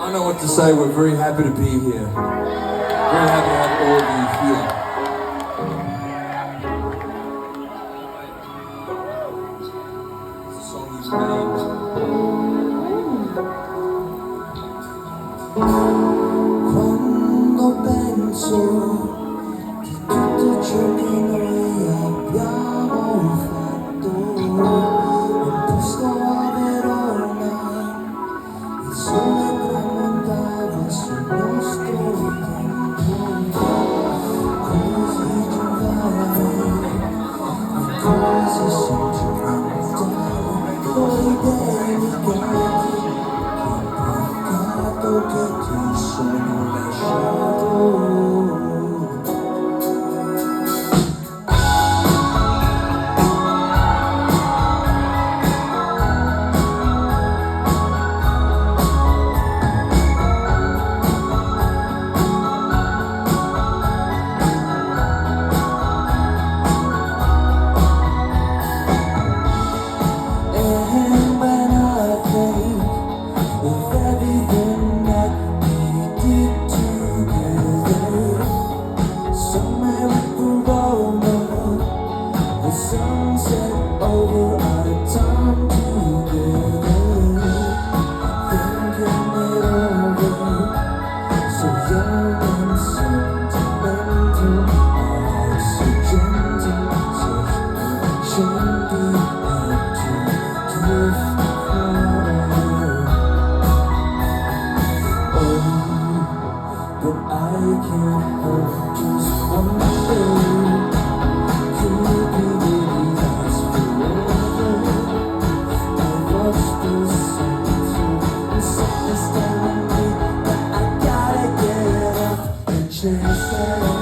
I know what to say. We're very happy to be here. Very happy to have all of you here. The song is named Quando penso di tutto ciò che noi abbiamo fatto, un posto a Verona, il sole tramontava sul nostro tempo, così giovani e così sentimentali, poi delicati, che peccato che ti sono lasciato. Sunset over our time together, thinking it over, so young and sentimental, our hearts so gentle, such shame we had to drift apart. Oh, but I can't help just wondering. Chase